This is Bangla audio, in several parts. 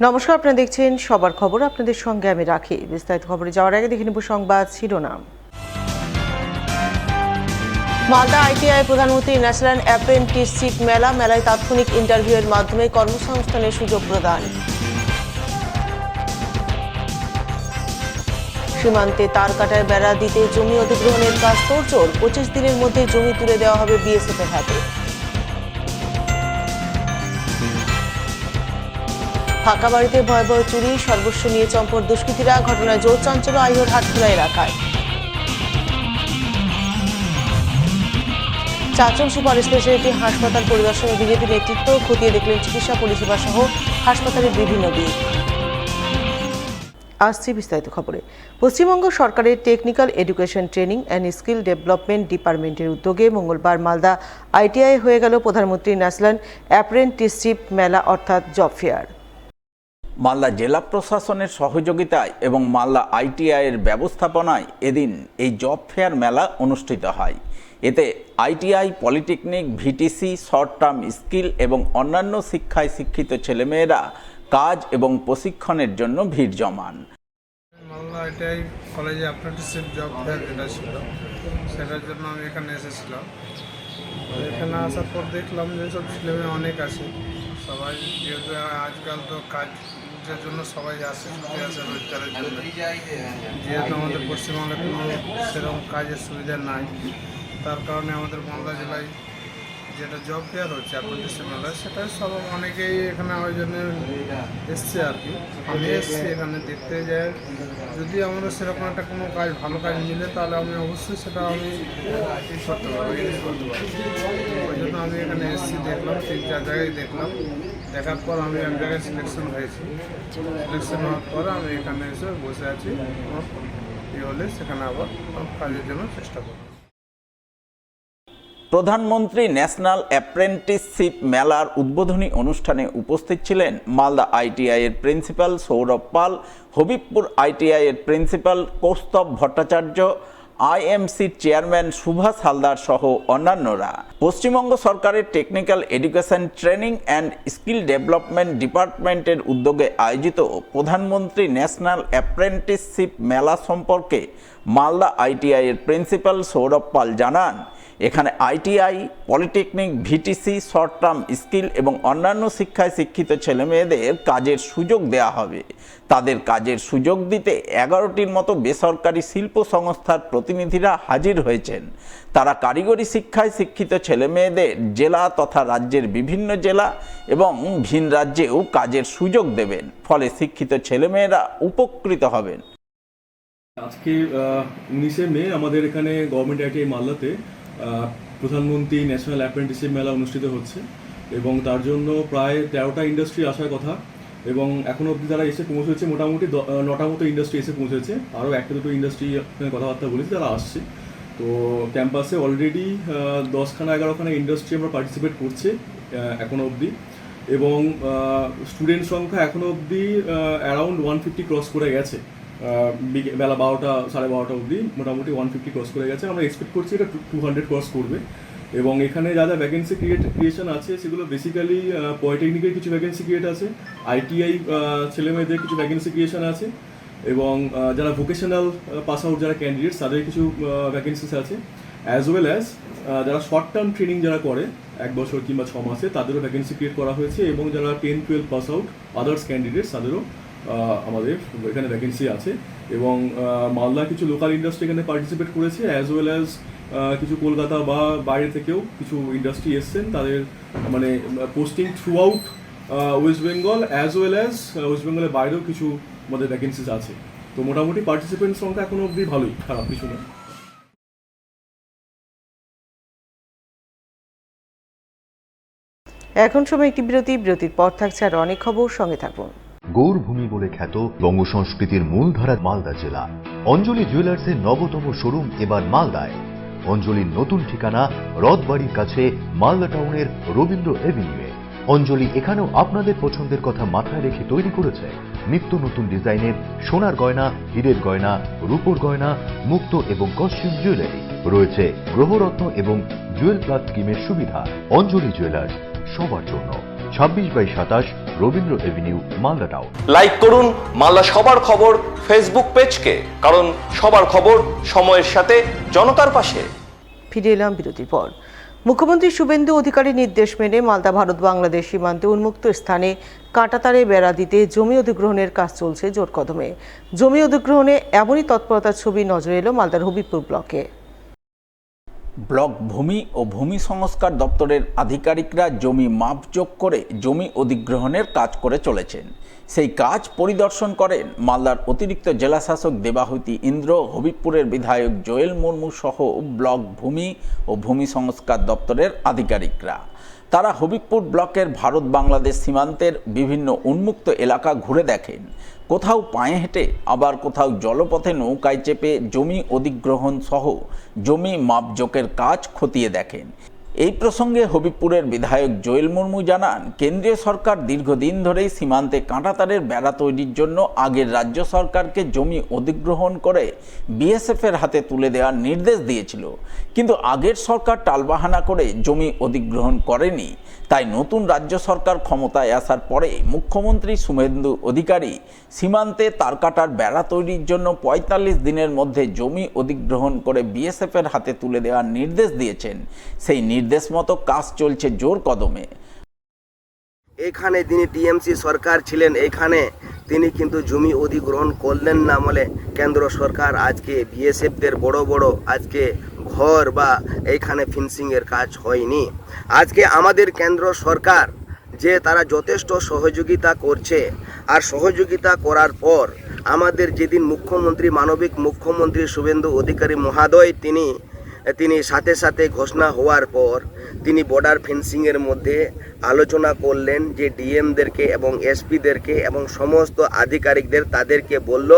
নমস্কার, আপনারা দেখছেন সবার খবর। আপনাদের সঙ্গে আমি রাখি। বিস্তারিত খবরে যাওয়ার আগে দেখে নেব সংবাদ শিরোনাম। মালদা আইটিআই প্রধানমন্ত্রী ন্যাশনাল অ্যাপ্রেন্টিসশিপ মেলায় তাৎক্ষণিক ইন্টারভিউয়ের মাধ্যমে কর্মসংস্থানের সুযোগ প্রদান। সীমান্তে তার কাটার বেড়া দিতে জমি অধিগ্রহণের কাজ তোড়জোড়। 25 দিনের মধ্যে জমি তুলে দেওয়া হবে বিএসএফ এর হাতে। ফাঁকা বাড়িতে ভয়াবহ চুরি, সর্বস্ব নিয়ে চম্পট দুষ্কৃতীরা। ঘটনায় জোর চাঞ্চল্য আইহোর হাটখোলা এলাকায়। চারজন সুপার স্পেশালিটি হাসপাতাল পরিদর্শনে বিজেপি নেতৃত্ব খতিয়ে দেখলেন চিকিৎসা পরিষেবা সহ হাসপাতালের বিভিন্ন দিক। আসছি বিস্তারিত খবরে। পশ্চিমবঙ্গ সরকারের technical education training and skill development ডিপার্টমেন্টের উদ্যোগে মঙ্গলবার মালদা আইটিআই হয়ে গেল প্রধানমন্ত্রী ন্যাশনাল অ্যাপ্রেন্টিসশিপ মেলা অর্থাৎ জব ফেয়ার। মালদা জেলা প্রশাসনের সহযোগিতায় এবং মালদা আইটিআই এর ব্যবস্থাপনায় এদিন এই জব ফেয়ার মেলা অনুষ্ঠিত হয়। এতে ITI, polytechnic, VTC, short term skill এবং অন্যান্য শিক্ষায় শিক্ষিত ছেলেমেয়েরা কাজ এবং প্রশিক্ষণের জন্য ভিড় জমান। মালদা আইটিআই কলেজে অ্যাপ্রেন্টিসশিপ জব ফেয়ার যেটা ছিল সেটার জন্য আমি এখানে এসেছিলাম। এখানে আসার পর দেখলাম যে সব ছেলেমেয়ে অনেক আছে, সবাই যেহেতু আজকাল তো কাজের জন্য সবাই আসে, ছুটে আসে রোজগারের জন্য। যেহেতু আমাদের পশ্চিমবঙ্গে কোনো সেরকম কাজের সুবিধা নাই, তার কারণে আমাদের মালদা জেলায় যেটা জব ফেয়ার হচ্ছে অ্যাপ্রেন্টিসশিপ মেলা, সেটা সব অনেকেই এখানে ওই জন্য এসছে আর কি। আমি এসছি এখানে দেখতে যাই, যদি আমাদের সেরকম একটা কোনো কাজ ভালো কাজ মিলে তাহলে আমি অবশ্যই সেটা আমি করতে পারবো, করতে পারবো। ওই জন্য আমি এখানে এসছি, দেখলাম 3-4 জায়গায় দেখলাম। দেখার পর আমি এক জায়গায় সিলেকশন হয়েছি। সিলেকশন হওয়ার পর আমি এখানে এসে বসে আছি, আমার হলে সেখানে আবার কাজের জন্য চেষ্টা করব। প্রধানমন্ত্রী ন্যাশনাল অ্যাপ্রেন্টিসশিপ মেলার উদ্বোধনী অনুষ্ঠানে উপস্থিত ছিলেন মালদা আইটিআই এর প্রিন্সিপাল সৌরভ পাল, হবিবপুর আইটিআই এর প্রিন্সিপাল কৌস্তব ভট্টাচার্য, আইএমসির চেয়ারম্যান সুভাষ হালদার সহ অন্যান্যরা। পশ্চিমবঙ্গ সরকারের technical education training and skill development ডিপার্টমেন্টের উদ্যোগে আয়োজিত প্রধানমন্ত্রী ন্যাশনাল অ্যাপ্রেন্টিসশিপ মেলা সম্পর্কে মালদা আইটিআই এর প্রিন্সিপাল সৌরভ পাল জানান, এখানে ITI, polytechnic, VTC, short term skill এবং অন্যান্য শিক্ষায় শিক্ষিত ছেলেমেয়েদের কাজের সুযোগ দেওয়া হবে। তাদের কাজের সুযোগ দিতে 11টির মতো বেসরকারি শিল্প সংস্থার প্রতিনিধিরা হাজির হয়েছেন। তারা কারিগরি শিক্ষায় শিক্ষিত ছেলেমেয়েদের জেলা তথা রাজ্যের বিভিন্ন জেলা এবং ভিন রাজ্যেও কাজের সুযোগ দেবেন, ফলে শিক্ষিত ছেলেমেয়েরা উপকৃত হবেন। আজকে 19শে মে আমাদের এখানে গভর্নমেন্ট আইটিআই মালদাতে প্রধানমন্ত্রী ন্যাশনাল অ্যাপ্রেন্টিসশিপ মেলা অনুষ্ঠিত হচ্ছে এবং তার জন্য প্রায় 13টা ইন্ডাস্ট্রি আসার কথা এবং এখনও অবধি তারা এসে পৌঁছেছে। মোটামুটি 9টা মতো ইন্ডাস্ট্রি এসে পৌঁছেছে, আরও 1-2 ইন্ডাস্ট্রি কথাবার্তা বলেছি তারা আসছে। তো ক্যাম্পাসে অলরেডি 10-11খানা ইন্ডাস্ট্রি আমরা পার্টিসিপেট করছে এখনও অবধি এবং স্টুডেন্ট সংখ্যা এখনও অবধি অ্যারাউন্ড 150 ক্রস করে গেছে। বেলা 12টা 12:30 অবধি মোটামুটি 150 ক্রস করে গেছে। আমরা এক্সপেক্ট করছি এটা 200 ক্রস করবে এবং এখানে যা যা ভ্যাকেন্সি ক্রিয়েশন আছে সেগুলো বেসিক্যালি পলিটেকনিকের কিছু ভ্যাকেন্সি ক্রিয়েট আছে, আইটিআই ছেলেমেয়েদের কিছু ভ্যাকেন্সি ক্রিয়েশন আছে এবং যারা ভোকেশনাল পাস আউট যারা ক্যান্ডিডেটস তাদের কিছু ভ্যাকেন্সিস আছে, অ্যাজ ওয়েল অ্যাজ যারা শর্ট টার্ম ট্রেনিং যারা করে 1 বছর কিংবা 6 মাসে তাদেরও ভ্যাকেন্সি ক্রিয়েট করা হয়েছে এবং যারা 10-12 পাস আউট আদার্স ক্যান্ডিডেটস তাদেরও আমাদের এখানে ভ্যাকেন্সি আছে এবং মালদা কিছু লোকাল ইন্ডাস্ট্রি এখানে পার্টিসিপেট করেছে, অ্যাজ ওয়েল অ্যাজ কিছু কলকাতা বা বাইরে থেকেও কিছু ইন্ডাস্ট্রি এসছেন। তাদের মানে posting through out West Bengal as well as West বেঙ্গলের বাইরেও কিছু আমাদের ভ্যাকেন্সিস আছে। তো মোটামুটি পার্টিসিপেন্ট সংখ্যা এখনো অবধি ভালোই, খারাপ কিছু না। এখন সময় একটি বিরতির পর থাকছে আর অনেক খবর, সঙ্গে থাকুন। গৌরভূমি বলে খ্যাত বঙ্গ সংস্কৃতির মূলধারা মালদা জেলা। অঞ্জলি জুয়েলার্সের নবতম শোরুম এবার মালদায়। অঞ্জলির নতুন ঠিকানা রথবাড়ির কাছে মালদা টাউনের রবীন্দ্র এভিনিউয়ে। অঞ্জলি এখানেও আপনাদের পছন্দের কথা মাথায় রেখে তৈরি করেছে নিত্য নতুন ডিজাইনের সোনার গয়না, হীরের গয়না, রূপোর গয়না, মুক্ত এবং কস্টিউম জুয়েলারি। রয়েছে গ্রহরত্ন এবং জুয়েল প্লাস স্কিমের সুবিধা। অঞ্জলি জুয়েলার্স সবার জন্য। 26/27 Rabindra Avenue, Malda town. Like করুন মালদা সবার খবর ফেসবুক পেজকে, কারণ সবার খবর সময়ের সাথে জনতার পাশে। ফিরে এলাম বিরতির পর। মুখ্যমন্ত্রী শুভেন্দু অধিকারীর নির্দেশ মেনে মালদা ভারত বাংলাদেশ সীমান্তে উন্মুক্ত স্থানে কাঁটাতারে বেড়া দিতে জমি অধিগ্রহণের কাজ চলছে জোর কদমে। জমি অধিগ্রহণে এমনই তৎপরতার ছবি নজরে এলো মালদার হবিবপুর ব্লকে। ব্লক ভূমি ও ভূমি সংস্কার দপ্তরের আধিকারিকরা জমি মাপজোক করে জমি অধিগ্রহণের কাজ করে চলেছেন। সেই কাজ পরিদর্শন করেন মালদার অতিরিক্ত জেলাশাসক দেবাহুতি ইন্দ্র, হবিবপুরের বিধায়ক জোয়েল মুর্মু সহ ব্লক ভূমি ও ভূমি সংস্কার দপ্তরের আধিকারিকরা। তারা হবিবপুর ব্লকের ভারত বাংলাদেশ সীমান্তের বিভিন্ন উন্মুক্ত এলাকা ঘুরে দেখেন। কোথাও পায়ে হেঁটে, আবার কোথাও জলপথে নৌকায় চেপে জমি অধিগ্রহণ সহ জমি মাপজোকের কাজ খতিয়ে দেখেন। এই প্রসঙ্গে হবিবপুরের বিধায়ক জোয়েল মুর্মু জানান, কেন্দ্রীয় সরকার দীর্ঘদিন ধরেই সীমান্তে কাঁটাতারের বেড়া তৈরির জন্য আগের রাজ্য সরকারকে জমি অধিগ্রহণ করে বিএসএফের হাতে তুলে দেওয়ার নির্দেশ দিয়েছিল, কিন্তু আগের সরকার টালবাহানা করে জমি অধিগ্রহণ করেনি। তাই নতুন রাজ্য সরকার ক্ষমতায় আসার পরে মুখ্যমন্ত্রী শুভেন্দু অধিকারী সীমান্তে তারকাটার বেড়া তৈরির জন্য ৪৫ দিনের মধ্যে জমি অধিগ্রহণ করে বিএসএফের হাতে তুলে দেওয়ার নির্দেশ দিয়েছেন। সেই নির্দেশ মতো কাজ চলছে জোর কদমে। এখানে তিনি টিএমসি সরকার ছিলেন, এখানে তিনি কিন্তু জমি অধিগ্রহণ করলেন না বলে কেন্দ্র সরকার আজকে বিএসএফদের বড় বড় আজকে ঘর বা এইখানে ফিনিশিংয়ের কাজ হয়নি। আজকে আমাদের কেন্দ্র সরকার যে তারা যথেষ্ট সহযোগিতা করছে, আর সহযোগিতা করার পর আমাদের যেদিন মুখ্যমন্ত্রী মানবিক মুখ্যমন্ত্রী শুভেন্দু অধিকারী মহোদয় তিনি সাথে সাথে ঘোষণা হওয়ার পর তিনি বর্ডার ফেন্সিংয়ের মধ্যে আলোচনা করলেন যে ডিএমদেরকে এবং এসপিদেরকে এবং সমস্ত আধিকারিকদের তাদেরকে বলল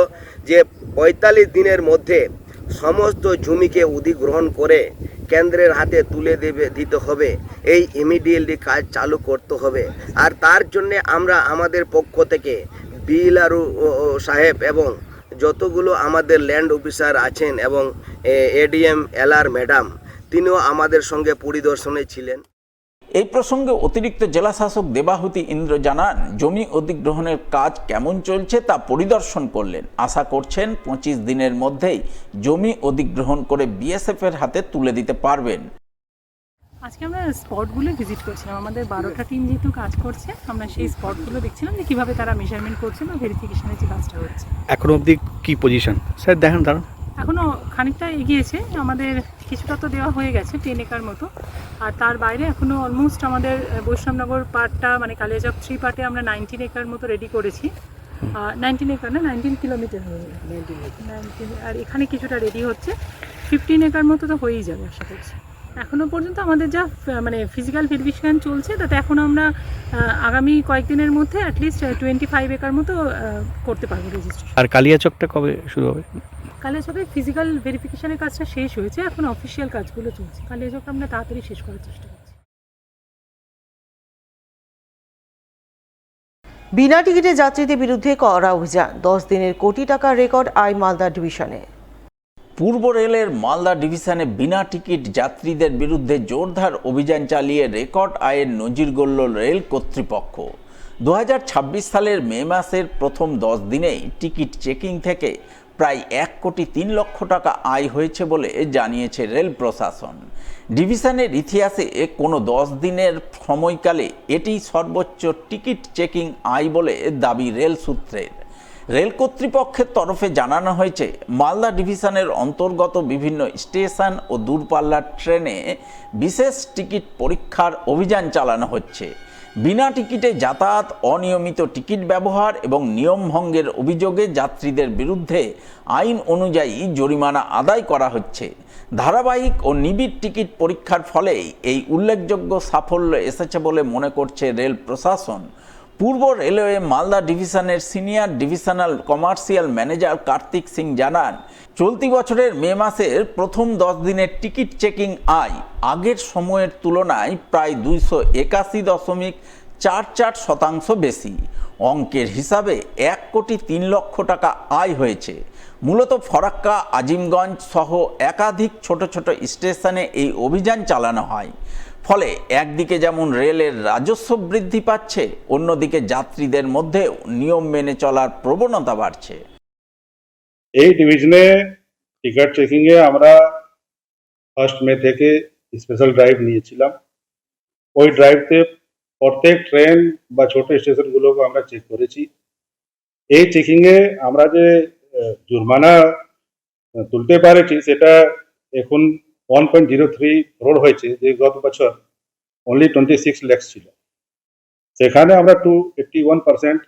যে ৪৫ দিনের মধ্যে সমস্ত জমিকে অধিগ্রহণ করে কেন্দ্রের হাতে তুলে দিতে হবে। এই ইমিডিয়েটলি কাজ চালু করতে হবে। আর তার জন্যে আমরা আমাদের পক্ষ থেকে বিএলআরও সাহেব এবং যতগুলো আমাদের ল্যান্ড অফিসার আছেন এবং এডিএম এলআর ম্যাডাম, তিনিও আমাদের সঙ্গে পরিদর্শনে ছিলেন। এই প্রসঙ্গে অতিরিক্ত জেলাশাসক দেবাহুতি ইন্দ্র জানান, জমি অধিগ্রহণের কাজ কেমন চলছে তা পরিদর্শন করলেন। আশা করছেন ২৫ দিনের মধ্যেই জমি অধিগ্রহণ করে বিএসএফের হাতে তুলে দিতে পারবেন। আজকে আমরা স্পটগুলো ভিজিট করছিলাম। আমাদের 12টা টিম যেহেতু কাজ করছে, আমরা সেই স্পটগুলো দেখছিলাম যে কীভাবে তারা মেজারমেন্ট করছে বা ভেরিফিকেশনের যে কাজটা হচ্ছে। এখন অবধি কি পজিশন স্যার দেখেন? দাঁড়ান, এখনও খানিকটা এগিয়েছে, আমাদের কিছুটা তো দেওয়া হয়ে গেছে 10 একর মতো, আর তার বাইরে এখনও অলমোস্ট আমাদের বৈষ্ণবনগর পার্টটা মানে কালিয়াচক 3 পার্টে আমরা 19 একর মতো রেডি করেছি। 19 একর না, 19 কিলোমিটার হয়ে যাবে 19, আর এখানে কিছুটা রেডি হচ্ছে। 15 একর মতো তো হয়েই যাবে আশা করছি। এখনও পর্যন্ত আমাদের যা মানে ফিজিক্যাল ভেরিফিকেশন চলছে, তাতে এখন আমরা আগামী কয়েকদিনের মধ্যে অ্যাটলিস্ট 25 একর মতো করতে পারবো রেজিস্ট্রেশন। আর কালিয়াচকটা কবে শুরু হবে? কালিয়াচকে ফিজিক্যাল ভেরিফিকেশনের কাজটা শেষ হয়েছে, এখন অফিসিয়াল কাজগুলো চলছে। কালিয়াচকটা আমরা তাড়াতাড়ি শেষ করার চেষ্টা করছি। বিনা টিকিটে যাত্রীদের বিরুদ্ধে কড়া অভিযান, 10 দিনের কোটি টাকার রেকর্ড আয় মালদা ডিভিশনে। পূর্ব রেলের মালদা ডিভিশনে বিনা টিকিট যাত্রীদের বিরুদ্ধে জোরদার অভিযান চালিয়ে রেকর্ড আয়ের নজির গড়ল রেল কর্তৃপক্ষ। 2026 সালের মে মাসের প্রথম 10 দিনেই টিকিট চেকিং থেকে প্রায় 1,03,00,000 টাকা আয় হয়েছে বলে জানিয়েছে রেল প্রশাসন। ডিভিশনের ইতিহাসে কোনো 10 দিনের সময়কালে এটি সর্বোচ্চ টিকিট চেকিং আয় বলে দাবি রেল সূত্রের। রেল কর্তৃপক্ষের তরফে জানানো হয়েছে, মালদা ডিভিশনের অন্তর্গত বিভিন্ন স্টেশন ও দূরপাল্লার ট্রেনে বিশেষ টিকিট পরীক্ষার অভিযান চালানো হচ্ছে। বিনা টিকিটে যাতায়াত, অনিয়মিত টিকিট ব্যবহার এবং নিয়মভঙ্গের অভিযোগে যাত্রীদের বিরুদ্ধে আইন অনুযায়ী জরিমানা আদায় করা হচ্ছে। ধারাবাহিক ও নিবিড় টিকিট পরীক্ষার ফলেই এই উল্লেখযোগ্য সাফল্য এসেছে বলে মনে করছে রেল প্রশাসন। পূর্ব রেলওয়ে মালদা ডিভিশনের senior divisional commercial manager Kartik Singh জানান, চলতি বছরের মে মাসের প্রথম 10 দিনের টিকিট চেকিং আয় আগের সময়ের তুলনায় প্রায় 281.44% বেশি। অঙ্কের হিসাবে 1,03,00,000 টাকা আয় হয়েছে। মূলত ফরাক্কা, আজিমগঞ্জ সহ একাধিক ছোট ছোট স্টেশনে এই অভিযান চালানো হয়। ফলে একদিকে যেমন রেলের রাজস্ব বৃদ্ধি পাচ্ছে, অন্যদিকে যাত্রীদের মধ্যেও নিয়ম মেনে চলার প্রবণতা বাড়ছে। এই ডিভিশনে টিকিট চেকিংয়ে আমরা 1 মে থেকে স্পেশাল ড্রাইভ নিয়েছিলাম। ওই ড্রাইভতে প্রত্যেক ট্রেন বা ছোট স্টেশনগুলোকে আমরা চেক করেছি। এই চেকিংয়ে আমরা যে জরিমানা তুলতে পারেছি সেটা এখন 1.03 crore হয়েছে, যে গত বছর অনলি 26 লাখ ছিল। সেখানে আমরা 281%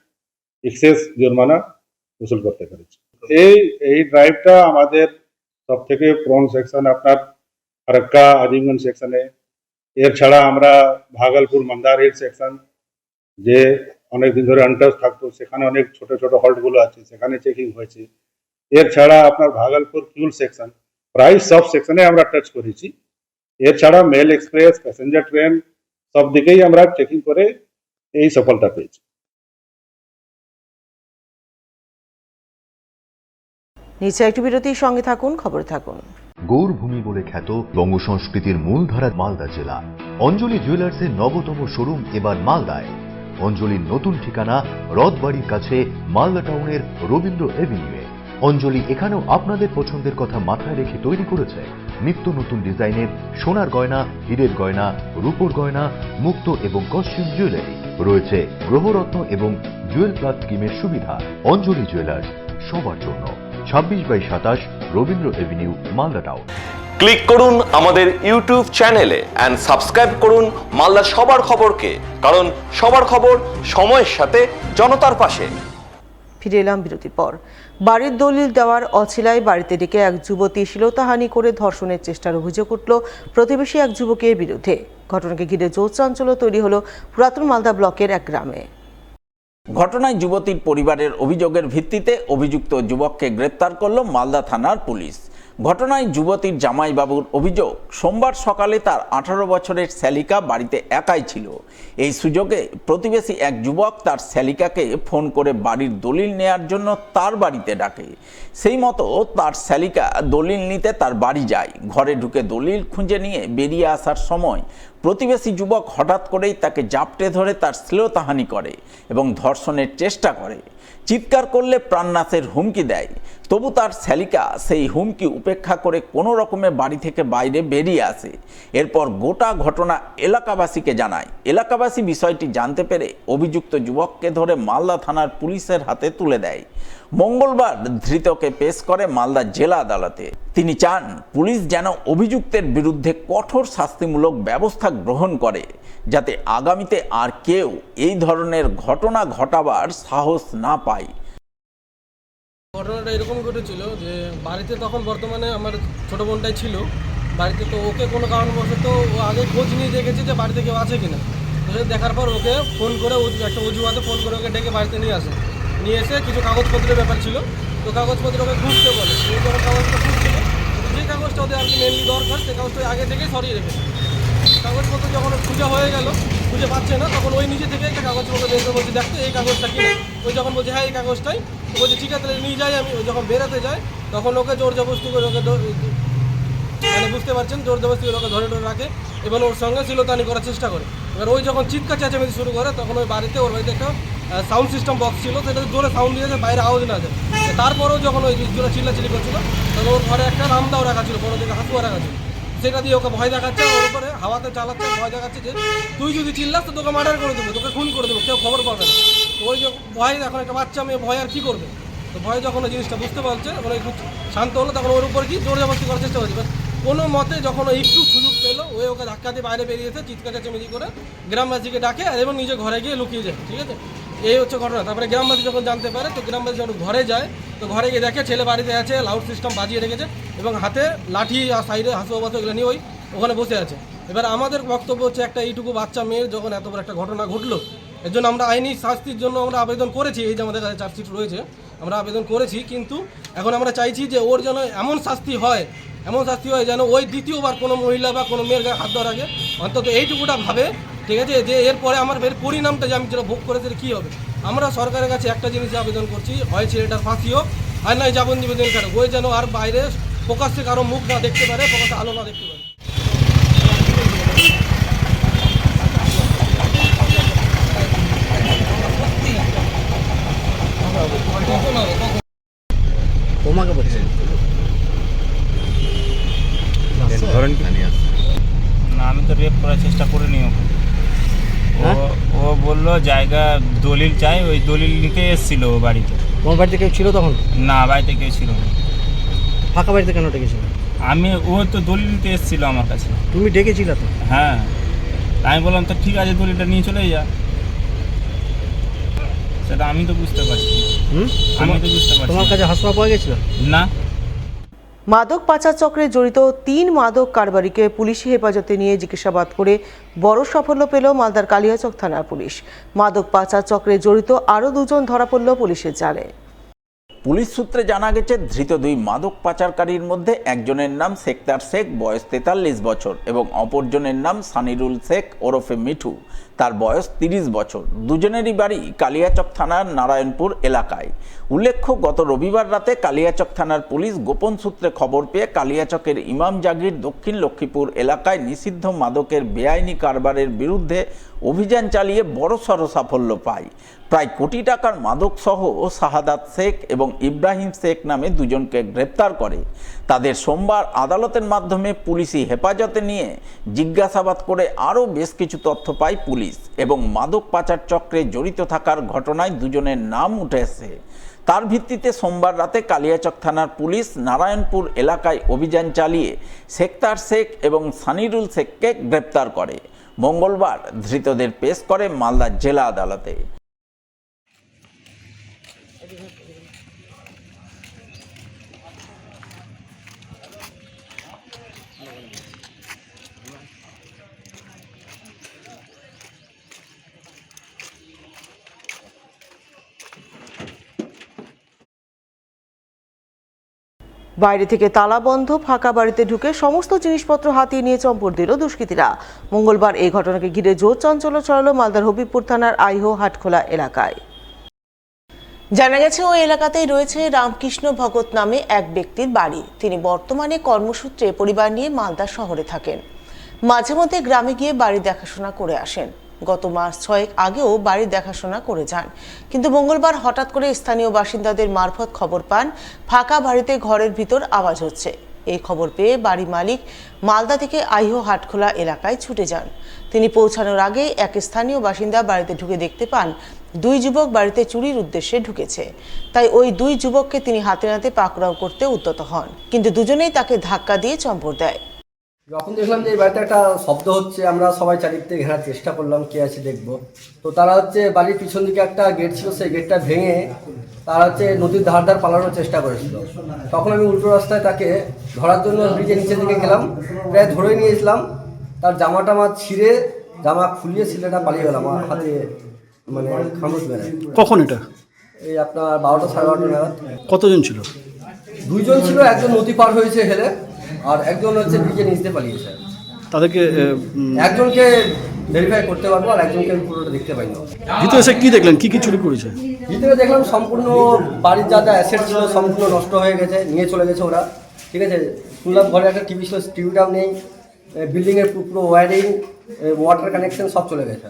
এক্সেস জরিমানা উসুল করতে পেরেছি। এই ড্রাইভটা আমাদের সব থেকে প্রন সেকশন আপনার ফারাক্কা আজিমগঞ্জ সেকশনে, এর ছাড়া আমরা ভাগলপুর মন্দার হিল সেকশন যে অনেক দিন ধরে আনটাচ থাকতো, সেখানে অনেক ছোট ছোট হল্টগুলো আছে, সেখানে চেকিং হয়েছে। এর ছাড়া আপনার ভাগলপুর কিউল সেকশন, প্রায় সব সেকশনে আমরা টাচ করেছি। এর ছাড়া মেল এক্সপ্রেস, প্যাসেঞ্জার ট্রেন সব দিকেই আমরা চেকিং করে এই সফলতা পেয়েছি। নিচে একটি বিরতির সঙ্গে থাকুন, খবরে থাকুন। গৌরভূমি বলে খ্যাত বঙ্গ সংস্কৃতির মূলধারা মালদা জেলা। অঞ্জলি জুয়েলার্সের নবতম শোরুম এবার মালদায়। অঞ্জলির নতুন ঠিকানা রথবাড়ির কাছে মালদা টাউনের রবীন্দ্র এভিনিউয়ে। অঞ্জলি এখানেও আপনাদের পছন্দের কথা মাথায় রেখে তৈরি করেছে নিত্য নতুন ডিজাইনের সোনার গয়না, হীরের গয়না, রূপোর গয়না, মুক্ত এবং কস্টিউম জুয়েলারি। রয়েছে গ্রহরত্ন এবং জুয়েল প্লাস স্কিমের সুবিধা। অঞ্জলি জুয়েলার্স, সবার জন্য। 26/27 Rabindra Avenue, Malda town. Click করুন আমাদের ইউটিউব চ্যানেলে এন্ড সাবস্ক্রাইব করুন মালদা সবার খবরকে, কারণ সবার খবর সময়ের সাথে জনতার পাশে। ফিরে এলাম বিরতির পর। বাড়ির দলিল দেওয়ার অছিলায় বাড়িতে ডেকে এক যুবতী শ্লীলতাহানি করে ধর্ষণের চেষ্টার অভিযোগ উঠল প্রতিবেশী এক যুবকের বিরুদ্ধে। ঘটনাকে ঘিরে জোর চাঞ্চল্য তৈরি হলো পুরাতন মালদা ব্লকের এক গ্রামে। ঘটনায় যুবতীর পরিবারের অভিযোগের ভিত্তিতে অভিযুক্ত যুবককে গ্রেপ্তার করল মালদা থানার পুলিশ। ঘটনায় যুবতীর জামাইবাবুর অভিযোগ, সোমবার সকালে তার 18 বছরের শ্যালিকা বাড়িতে একাই ছিল। এই সুযোগে প্রতিবেশী এক যুবক তার শ্যালিকাকে ফোন করে বাড়ির দলিল নেয়ার জন্য তার বাড়িতে ডাকে। সেই মতো তার শ্যালিকা দলিল নিতে তার বাড়ি যায়। ঘরে ঢুকে দলিল খুঁজে নিয়ে বেরিয়ে আসার সময় প্রতিবেশী যুবক হঠাৎ করেই তাকে জাপটে ধরে তার শ্লীলতাহানি করে এবং ধর্ষণের চেষ্টা করে। চিৎকার করলে প্রাণনাশের হুমকি দেয়। তবু তার শ্যালিকা সেই হুমকি উপেক্ষা করে কোনো রকমে বাড়ি থেকে বাইরে বেরিয়ে আসে। এরপর গোটা ঘটনা এলাকাবাসীকে জানায়। এলাকাবাসী বিষয়টি জানতে পেরে অভিযুক্ত যুবককে ধরে মালদা থানার পুলিশের হাতে তুলে দেয়। মঙ্গলবার ধৃতকে পেশ করে মালদা জেলা আদালতে। তিনি চান পুলিশ যেন অভিযুক্তের বিরুদ্ধে কঠোর শাস্তিমূলক ব্যবস্থা গ্রহণ করে, যাতে আগামীতে আর কেউ এই ধরনের ঘটনা ঘটাবার সাহস না পায়। ঘটনাটা এরকম ঘটেছিল যে বাড়িতে তখন বর্তমানে আমার ছোটো বোনটাই ছিল বাড়িতে। তো ওকে কোনো কারণবশত ও আগে খোঁজ নিয়ে দেখেছে যে বাড়িতে কেউ আছে কিনা। তো দেখার পর ওকে ফোন করে একটা অজুহাতে ফোন করে ওকে ডেকে বাড়িতে নিয়ে আসে। নিয়ে এসে কিছু কাগজপত্রের ব্যাপার ছিল, তো কাগজপত্র ওকে খুঁজতে বলে। ও যখন কাগজটা খুঁজছিল, যে কাগজটা ওদের আর কি মেনলি দরকার সেই কাগজটা আগে থেকেই সরিয়ে রেখেছে। কাগজপত্র যখন খুঁজে হয়ে গেল, খুঁজে পাচ্ছে না, তখন ওই নিজে থেকে একটা কাগজপত্র দেখতে বলছে, দেখতে এই কাগজটা কিনা। ওই যখন বলছে হ্যাঁ এই কাগজটাই, বলছে ঠিক আছে তাহলে নিয়ে যাই আমি। ওই যখন বেরোতে যায় তখন ওকে জোর জবরদস্তি করে ওকে মানে বুঝতে পারছেন জোর জবরদস্তি করে ওকে ধরে রাখে এবং ওর সঙ্গে শ্লীলতাহানি করার চেষ্টা করে। এবার ওই যখন চিৎকার চেঁচামেচি শুরু করে তখন ওর বাড়িতে একটা সাউন্ড সিস্টেম বক্স ছিল, সেটা জোরে সাউন্ড দিয়েছে, বাইরে আওয়াজ না যায়। তারপরেও যখন ওই জোরে চিল্লাচিল্লি করছিল তখন ওর ঘরে একটা রামদাও রাখা ছিল, বড় দিকে হাতুয়া রাখা ছিল। সেটা দিয়ে ওকে ভয় দেখাচ্ছে, ওর উপরে হাওয়াতে চালাচ্ছে, ভয় দেখাচ্ছে যে তুই যদি চিল্লাস তো তোকে মার্ডার করে দেবো, তোকে খুন করে দেবো, কেউ খবর পাবে না। তো ওই যে ভয়, এখন একটা বাচ্চা মেয়ে ভয় আর কী করবে। তো ভয় যখন ওই জিনিসটা বুঝতে পারছে, মানে একটু শান্ত হলো, তখন ওর উপর কি জোর জবরদস্তি করার চেষ্টা করছে। কোনো মতে যখন ও একটু সুযোগ পেলো, ওকে ধাক্কা দিয়ে বাইরে বেরিয়েছে, চিৎকার চেঁচামেচি করে গ্রামবাসীকে ডাকে এবং নিজে ঘরে গিয়ে লুকিয়ে যায়। ঠিক আছে, এই হচ্ছে ঘটনা। তারপরে গ্রামবাসী যখন জানতে পারে, তো গ্রামবাসী যখন ঘরে যায়, তো ঘরে গিয়ে দেখে ছেলে বাড়িতে আছে, লাউড সিস্টেম বাজিয়ে রেখেছে এবং হাতে লাঠি আর সাইডে হাসুয়াবাস এগুলো নিয়ে ওই ওখানে বসে আছে। এবার আমাদের বক্তব্য হচ্ছে, একটা এইটুকু বাচ্চা মেয়ের যখন এত বড় একটা ঘটনা ঘটলো, এর জন্য আমরা আইনি শাস্তির জন্য আমরা আবেদন করেছি। এই যে আমাদের কাছে চার্জশিট রয়েছে, আমরা আবেদন করেছি। কিন্তু এখন আমরা চাইছি যে ওর যেন এমন শাস্তি হয় যেন ওই দ্বিতীয়বার কোনো মহিলা বা কোনো মেয়ের গায়ে হাত দেওয়ার আগে অন্তত এইটুকুটা ভাবে, ঠিক আছে, যে এরপরে আমার এর পরিণামটা যে আমি যেটা ভোগ করে সেটা কী হবে। আমরা সরকারের কাছে একটা জিনিস আবেদন করছি, হয় ছেলেটার ফাঁসি হোক আর নয় যাবজ্জীবন কারণ ওই যেন আর বাইরে প্রকাশ্যে কারো মুখ না দেখতে পারে, প্রকাশ্যে আলো না দেখতে পারে। কখন হবে কখন? তোমাকে বলছে ধরেন কি না, আমি তো রেপ করার চেষ্টা করিনি ওকে। ও বললো জায়গা দলিল চাই, ওই দলিল নিতে এসেছিল ও বাড়িতে। তোমার বাড়িতে কেউ ছিল তখন? না, বাড়িতে কেউ ছিল না। ফাঁকা বাড়িতে কেন ডেকেছিল? ও তো দলিল নিতে এসেছিল আমার কাছে। তুমি ডেকেছিলে তো? হ্যাঁ, আমি বললাম তো ঠিক আছে, দলিলটা নিয়ে চলে যা। সেটা আমি তো বুঝতে পারছি। আমি তো বুঝতে পারছি। তোমার কাছে হাসপা পাওয়া গেছিল না। মাদক পাচার চক্রে জড়িত 3 মাদক কারবারিকে পুলিশি হেফাজতে নিয়ে জিজ্ঞাসাবাদ করে বড় সাফল্য পেল মালদার কালিয়াচক থানার পুলিশ। মাদক পাচার চক্রে জড়িত আরও 2 জন ধরা পড়ল পুলিশের জালে। পুলিশ সূত্রে জানা গেছে, ধৃত 2 মাদক পাচারকারীর মধ্যে একজনের নাম সেক্তার শেখ, বয়স 43 বছর, এবং অপরজনের নাম সানিরুল শেখ ওরফে মিঠু, তার বয়স 30 বছর। দুজনেরই বাড়ি কালিয়াচক থানার নারায়ণপুর এলাকায়। উল্লেখ্য, গত রবিবার রাতে কালিয়াচক থানার পুলিশ গোপন সূত্রে খবর পেয়ে কালিয়াচকের ইমাম জাগির দক্ষিণ লক্ষ্মীপুর এলাকায় নিষিদ্ধ মাদকের বেআইনি কারবারের বিরুদ্ধে অভিযান চালিয়ে বড়সড় সাফল্য পায়। প্রায় কোটি টাকার মাদক সহ শাহাদাত শেখ এবং ইব্রাহিম শেখ নামে 2 জনকে গ্রেপ্তার করে। তাদের সোমবার আদালতের মাধ্যমে পুলিশি হেফাজতে নিয়ে জিজ্ঞাসাবাদ করে আরও বেশ কিছু তথ্য পায় পুলিশ, এবং মাদক পাচার চক্রে জড়িত থাকার ঘটনায় 2 জনের নাম উঠে এসে। তার ভিত্তিতে সোমবার রাতে কালিয়াচক থানার পুলিশ নারায়ণপুর এলাকায় অভিযান চালিয়ে সেক্তার শেখ এবং সানিরুল শেখকে গ্রেপ্তার করে। মঙ্গলবার ধৃতদের পেশ করে মালদা জেলা আদালতে। বাইরে থেকে তালাবন্ধ ফাঁকা বাড়িতে ঢুকে সমস্ত জিনিসপত্র হাতিয়ে নিয়ে চম্পট দিল দুষ্কৃতীরা। মঙ্গলবার এই ঘটনাকে ঘিরে জোর চাঞ্চল্য ছড়ালো মালদার হবিবপুর থানার আইহো হাটখোলা এলাকায়। জানা গেছে, ওই এলাকাতেই রয়েছে রামকৃষ্ণ ভগত নামে এক ব্যক্তির বাড়ি। তিনি বর্তমানে কর্মসূত্রে পরিবার নিয়ে মালদা শহরে থাকেন। মাঝে মধ্যে গ্রামে গিয়ে বাড়ি দেখাশোনা করে আসেন। গত মাস 6 আগেও বাড়ির দেখাশোনা করে যান, কিন্তু মঙ্গলবার হঠাৎ করে স্থানীয় বাসিন্দাদের মারফত খবর পান ফাঁকা বাড়িতে ঘরের ভিতর আওয়াজ হচ্ছে। এই খবর পেয়ে বাড়ি মালিক মালদা থেকে আইহো হাটখোলা এলাকায় ছুটে যান। তিনি পৌঁছানোর আগে এক স্থানীয় বাসিন্দা বাড়িতে ঢুকে দেখতে পান 2 যুবক বাড়িতে চুরির উদ্দেশ্যে ঢুকেছে। তাই ওই 2 যুবককে তিনি হাতে নাতে পাকড়াও করতে উদ্যত হন, কিন্তু দুজনেই তাকে ধাক্কা দিয়ে চম্পট দেয়। যখন দেখলাম যে এই বাড়িতে একটা শব্দ হচ্ছে, আমরা সবাই চারিদিকে ঘেরার চেষ্টা করলাম কে আছে দেখবো। তো তারা বাড়ির পিছন দিকে একটা গেট ছিল, সেই গেটটা ভেঙে তারা নদীর ধার পালানোর চেষ্টা করেছিল। তখন আমি উল্টো রাস্তায় তাকে ধরার জন্য ব্রিজের নিচের দিকে গেলাম, প্রায় ধরে নিয়েছিলাম। তার জামাটা ছিঁড়ে, জামা খুলিয়ে ছেলেটা পালিয়ে গেলাম আমার হাতে, খামোশ মেরে। কখন এটা? এই আপনার 12টা সাড়ে 12টা নাগাদ। কতজন ছিল? 2 জন ছিল, একজন নদী পার হয়েছে হেলে, আর একজন ব্রিজের নিচে পালিয়েছে। তাদেরকে একজনকে ভেরিফাই করতে পারবো, আর একজনকে আমি পুরোটা দেখতে পাইনি। ভিতরে এসে কি দেখলেন, কি চুরি করেছে? ভিতরে দেখলাম সম্পূর্ণ বাড়ির যা অ্যাসেট ছিল সম্পূর্ণ নষ্ট হয়ে গেছে, নিয়ে চলে গেছে ওরা। ঠিক আছে, শুনলাম ঘরে একটা টিভি ছিল, টিভিটাও নেই, বিল্ডিংয়ের পুরো ওয়্যারিং, ওয়াটার কানেকশন সব চলে গেছে।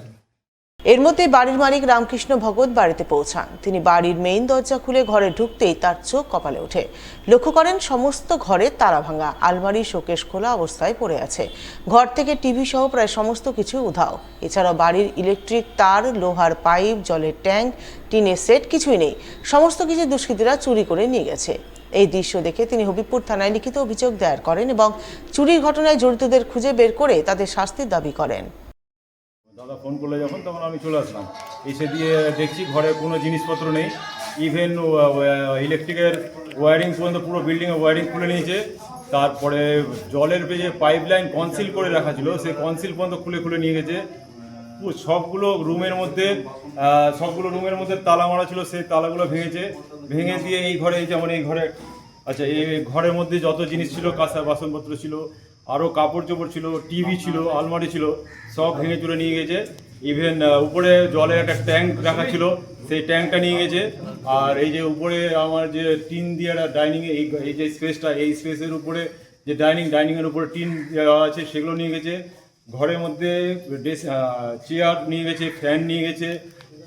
এর মধ্যে বাড়ির মালিক রামকৃষ্ণ ভগত বাড়িতে পৌঁছান। তিনি বাড়ির মেইন দরজা খুলে ঘরে ঢুকতেই তার চোখ কপালে ওঠে। লক্ষ্য করেন সমস্ত ঘরের তালা ভাঙা, আলমারি শোকেস খোলা অবস্থায় পড়ে আছে। ঘর থেকে টিভি সহ প্রায় সমস্ত কিছু উধাও। এছাড়াও বাড়ির ইলেকট্রিক তার, লোহার পাইপ, জলের ট্যাঙ্ক, টিনের সেট কিছুই নেই। সমস্ত কিছু দুষ্কৃতীরা চুরি করে নিয়ে গেছে। এই দৃশ্য দেখে তিনি হবিবপুর থানায় লিখিত অভিযোগ দায়ের করেন এবং চুরির ঘটনায় জড়িতদের খুঁজে বের করে তাদের শাস্তির দাবি করেন। দাদা ফোন করলে যখন, তখন আমি চলে আসলাম। এসে দিয়ে দেখছি ঘরে কোনো জিনিসপত্র নেই, ইভেন ইলেকট্রিকের ওয়্যারিং পর্যন্ত পুরো বিল্ডিংয়ের ওয়্যারিং খুলে নিয়েছে। তারপরে জলের যে পাইপ লাইন কনসিল করে রাখা ছিল, সেই কনসিল পর্যন্ত খুলে নিয়ে গেছে। সবগুলো রুমের মধ্যে তালা মারা ছিল, সেই তালাগুলো ভেঙে দিয়ে এই ঘরে, যেমন এই ঘরে, আচ্ছা এই ঘরের মধ্যে যত জিনিস ছিল, কাঁচা বাসনপত্র ছিল, আরও কাপড় চোপড় ছিল, টিভি ছিল, আলমারি ছিল, সব ভেঙে চুরে নিয়ে গেছে। ইভেন উপরে জলের একটা ট্যাঙ্ক রাখা ছিল, সেই ট্যাঙ্কটা নিয়ে গেছে। আর এই যে উপরে আমার যে টিন দিয়ে ডাইনিংয়ে এই যে স্পেসটা, এই স্পেসের উপরে যে ডাইনিংয়ের উপরে টিন দেওয়া আছে, সেগুলো নিয়ে গেছে। ঘরের মধ্যে চেয়ার নিয়ে গেছে, ফ্যান নিয়ে গেছে,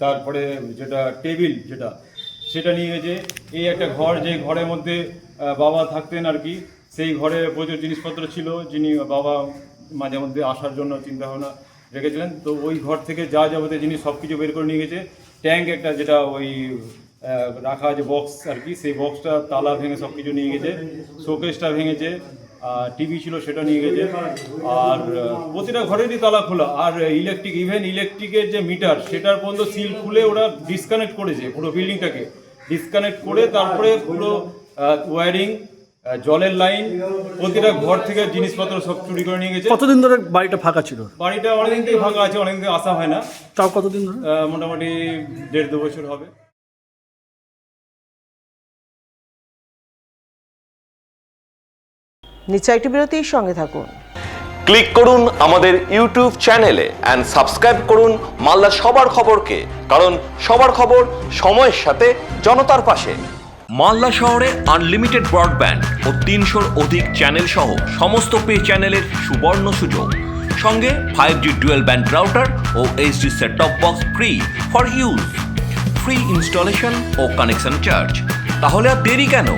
তারপরে যেটা টেবিল, যেটা সেটা নিয়ে গেছে। এই একটা ঘর, যে ঘরের মধ্যে বাবা থাকতেন আর কি, সেই ঘরে প্রচুর জিনিসপত্র ছিল, যিনি বাবা মাঝে মধ্যে আসার জন্য চিন্তাভাবনা রেখেছিলেন। তো ওই ঘর থেকে যা যাবতীয় জিনিস সব কিছু বের করে নিয়ে গেছে। ট্যাঙ্ক একটা, যেটা ওই রাখা আছে বক্স আর কি, সেই বক্সটা তালা ভেঙে সব কিছু নিয়ে গেছে। শোকেসটা ভেঙেছে, টিভি ছিল সেটা নিয়ে গেছে। আর প্রতিটা ঘরেরই তালা খোলা। আর ইভেন ইলেকট্রিকের যে মিটার, সেটার পর্যন্ত সিল খুলে ওরা ডিসকানেক্ট করেছে, পুরো বিল্ডিংটাকে ডিসকানেক্ট করে তারপরে পুরো ওয়্যারিং, জলের লাইন, প্রতিটা ঘর থেকে জিনিসপত্র সব চুরি করে নিয়ে গেছে। কতদিন ধরে বাড়িটা ফাঁকা ছিল? বাড়িটা অনেকদিন থেকে ফাঁকা আছে, অনেকদিন থেকে আসা হয় না। তাও কতদিন ধরে? মোটামুটি 1.5-2 বছর হবে। নিচে একটি বিরতির সঙ্গে থাকুন। ক্লিক করুন আমাদের ইউটিউব চ্যানেলে এন্ড সাবস্ক্রাইব করুন মালদার সবার খবরকে, কারণ সবার খবর সময়ের সাথে জনতার পাশে। মালদা শহরে আনলিমিটেড ব্রডব্যান্ড ও 300-র অধিক চ্যানেল সহ সমস্ত পে চ্যানেলের সুবর্ণ সুযোগ, সঙ্গে 5G ডুয়াল ব্যান্ড রাউটার ও HD set top box free for use, free installation ও কানেকশন চার্জ। তাহলে আর দেরি কেন?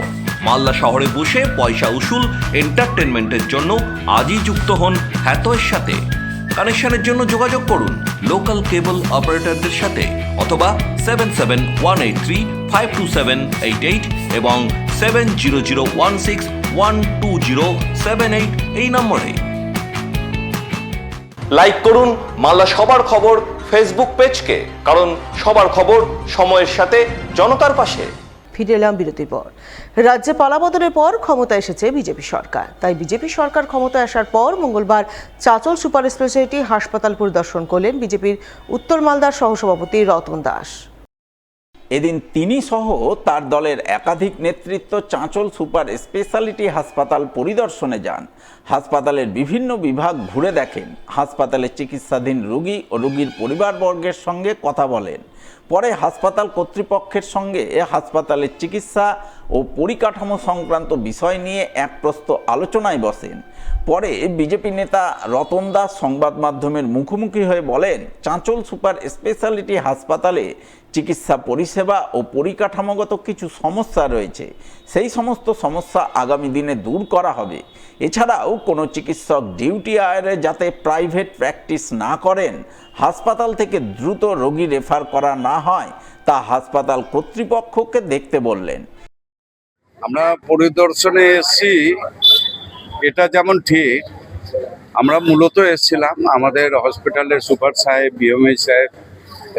মালদা শহরে বসে পয়সা উসুল এন্টারটেনমেন্টের জন্য আজই যুক্ত হন হ্যাথওয়ের সাথে। কানেকশনের জন্য যোগাযোগ করুন লোকাল কেবল অপারেটরদের সাথে অথবা 7718352788 এবং 7001612078 এই নম্বরে। লাইক করুন মালদা সবার খবর ফেসবুক পেজকে, কারণ সবার খবর সময়ের সাথে জনতার পাশে। ফিরে এলাম বিরতির পর। রাজ্যে পালাবদলের পর ক্ষমতায় এসেছে বিজেপি সরকার। তাই বিজেপি সরকার ক্ষমতায় আসার পর মঙ্গলবার চাঁচল সুপার স্পেশালিটি হাসপাতাল পরিদর্শন করলেন বিজেপির উত্তর মালদার সহসভাপতি রতন দাস। এদিন তিনি সহ তার দলের একাধিক নেতৃত্ব চাঁচল সুপার স্পেশালিটি হাসপাতাল পরিদর্শনে যান। হাসপাতালের বিভিন্ন বিভাগ ঘুরে দেখেন, হাসপাতালে চিকিৎসাধীন রোগী ও রোগীর পরিবারবর্গের সঙ্গে কথা বলেন। পরে হাসপাতাল কর্তৃপক্ষের সঙ্গে হাসপাতালের চিকিৎসা ও পরিকাঠামো সংক্রান্ত বিষয় নিয়ে এক প্রস্ত আলোচনায় বসেন। পরে বিজেপি নেতা রতন দাস সংবাদ মাধ্যমের মুখোমুখি হয়ে বলেন, চাঁচল সুপার স্পেশালিটি হাসপাতালে চিকিৎসা পরিষেবা ও পরিকাঠামোগত কিছু সমস্যা রয়েছে, সেই সমস্ত সমস্যা আগামী দিনে দূর করা হবে। এছাড়াও কোনো চিকিৎসক ডিউটি আয়ারে যাতে প্রাইভেট প্র্যাকটিস না করেন, হাসপাতাল থেকে দ্রুত রোগী রেফার করা না হয়, তা হাসপাতাল কর্তৃপক্ষকে দেখতে বললেন। আমরা পরিদর্শনে এসেছি, এটা যেমন ঠিক, আমরা মূলত এসেছিলাম আমাদের হসপিটালের সুপার সাহেব, বিএমএই সাহেব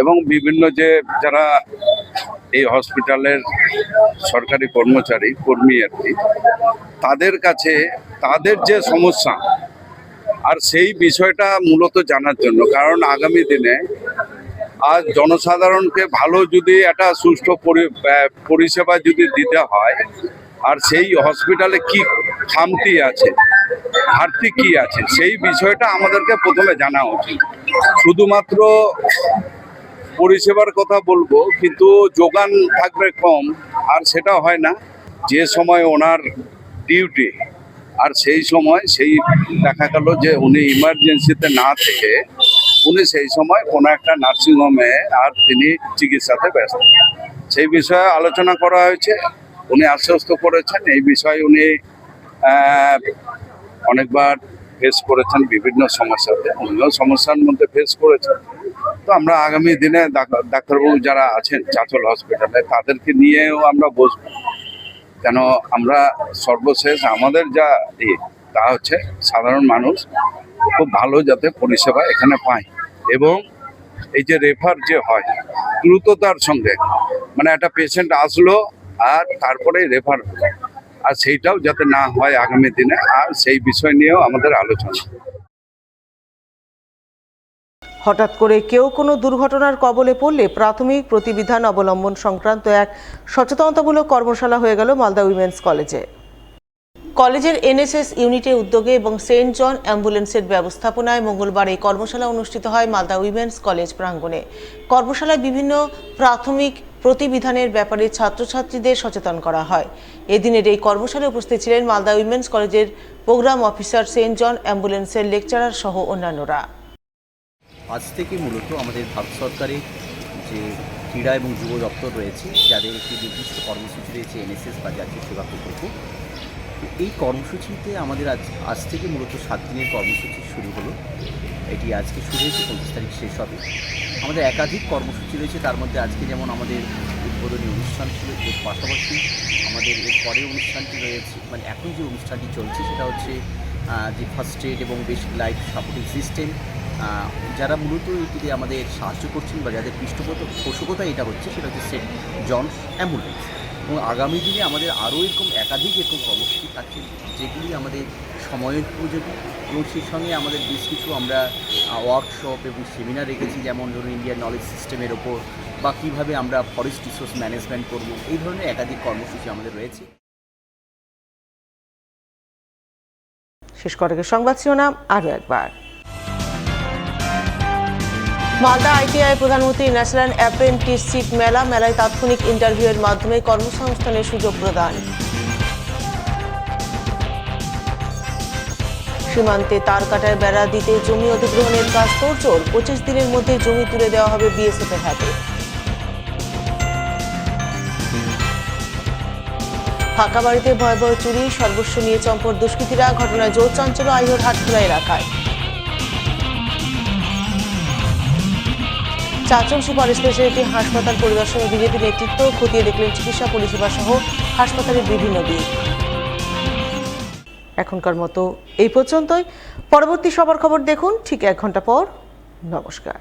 এবং বিভিন্ন যারা এই হসপিটালের সরকারি কর্মী আর কি, তাদের কাছে তাদের যে সমস্যা আর সেই বিষয়টা মূলত জানার জন্য। কারণ আগামী দিনে আজ জনসাধারণকে ভালো যদি একটা সুষ্ঠু পরিষেবা যদি দিতে হয়, আর সেই হসপিটালে কি খামতি আছে, ঘাটতি কি আছে, সেই বিষয়টা আমাদেরকে প্রথমে জানা উচিত। শুধুমাত্র পরিষেবার কথা বলবো, কিন্তু যোগান থাকবে কম, আর সেটা হয় না। যে সময় ওনার ডিউটি, আর সেই সময় দেখা গেল যে উনি ইমার্জেন্সিতে না থেকে উনি সেই সময় কোনো একটা নার্সিংহোমে আর তিনি চিকিৎসাতে ব্যস্ত। সেই বিষয়ে আলোচনা করা হয়েছে, উনি আশ্বস্ত করেছেন। এই বিষয়ে উনি অনেকবার ফেস করেছেন বিভিন্ন সমস্যাতে, উনিও সমস্যার মধ্যে ফেস করেছেন। তো আমরা আগামী দিনে ডাক্তারবাবু যারা আছেন চাঁচল হসপিটালে, তাদেরকে নিয়েও আমরা বসবো, কেন আমরা সর্বশেষ আমাদের যা তা হচ্ছে সাধারণ মানুষ খুব ভালো যাতে পরিষেবা এখানে পায়, এবং এই যে রেফার যে হয় দ্রুততার সঙ্গে, মানে একটা পেশেন্ট আসলো আর তারপরে রেফার হলো, আর সেইটাও যাতে না হয় আগামী দিনে, আর সেই বিষয় নিয়েও আমাদের আলোচনা। হঠাৎ করে কেউ কোনো দুর্ঘটনার কবলে পড়লে প্রাথমিক প্রতিবিধান অবলম্বন সংক্রান্ত এক সচেতনতামূলক কর্মশালা হয়ে গেল মালদা উইমেন্স কলেজে। কলেজের এনএসএস ইউনিটের উদ্যোগে এবং সেন্ট জন অ্যাম্বুলেন্সের ব্যবস্থাপনায় মঙ্গলবার এই কর্মশালা অনুষ্ঠিত হয় মালদা উইমেন্স কলেজ প্রাঙ্গণে। কর্মশালায় বিভিন্ন প্রাথমিক প্রতিবিধানের ব্যাপারে ছাত্রছাত্রীদের সচেতন করা হয়। এদিনের এই কর্মশালায় উপস্থিত ছিলেন মালদা উইমেন্স কলেজের প্রোগ্রাম অফিসার, সেন্ট জন অ্যাম্বুলেন্সের লেকচারার সহ অন্যান্যরা। আজ থেকে মূলত আমাদের ভারত সরকারের যে ক্রীড়া এবং যুব দপ্তর রয়েছে, যাদের একটি নির্দিষ্ট কর্মসূচি রয়েছে এনএসএস বা জাতীয় সেবা প্রকল্প। এই কর্মসূচিতে আমাদের আজ থেকে মূলত 7 দিনের কর্মসূচি শুরু হলো। এটি আজকে শুরু হয়েছে, 25 তারিখ শেষ হবে। আমাদের একাধিক কর্মসূচি রয়েছে, তার মধ্যে আজকে যেমন আমাদের উদ্বোধনী অনুষ্ঠান ছিল, এর পাশাপাশি আমাদের এর পরের অনুষ্ঠানটি রয়েছে, মানে এখন যে অনুষ্ঠানটি চলছে সেটা হচ্ছে যে ফার্স্ট এড এবং বেসিক লাইফ সাপোর্টিং সিস্টেম, যারা মূলত এটিতে আমাদের সাহায্য করছেন বা যাদের পৃষ্ঠপোষকতা এটা হচ্ছে সেটা হচ্ছে সেন্ট জনস অ্যাম্বুলেন্স। এবং আগামী দিনে আমাদের আরও একাধিক কর্মসূচি থাকছে, যেগুলি আমাদের সময়ের উপযোগী এবং সেই সঙ্গে আমাদের বেশ কিছু আমরা ওয়ার্কশপ এবং সেমিনার রেখেছি, যেমন ধরুন ইন্ডিয়ান নলেজ সিস্টেমের ওপর বা কীভাবে আমরা ফরেস্ট রিসোর্স ম্যানেজমেন্ট করব, এই ধরনের একাধিক কর্মসূচি আমাদের রয়েছে। শেষ করার সংবাদ শিরোনাম আরও একবার। মালদা আইটিআই প্রধানমন্ত্রী ন্যাশনাল অ্যাপ্রেন্টিসশিপ মেলায় তাৎক্ষণিক ইন্টারভিউয়ের মাধ্যমে কর্মসংস্থানের সুযোগ প্রদান। সীমান্তে তার কাটায় বেড়া দিতে জমি অধিগ্রহণের কাজ তোড়জোড়, 25 দিনের মধ্যে জমি তুলে দেওয়া হবে বিএসএফ এর হাতে। ফাঁকা বাড়িতে ভয়াবহ চুরি, সর্বস্ব নিয়ে চম্পট দুষ্কৃতীরা, ঘটনায় জোর চাঞ্চল্য আইহোর হাটখোলা এলাকায়। চাচল সুপার স্পেশালিটি হাসপাতাল পরিদর্শনে বিজেপি নেতৃত্ব, খতিয়ে দেখলেন চিকিৎসা পরিষেবা সহ হাসপাতালের বিভিন্ন দিক। এখনকার মতো এই পর্যন্তই। পরবর্তী সবার খবর দেখুন ঠিক 1 ঘন্টা পর। নমস্কার।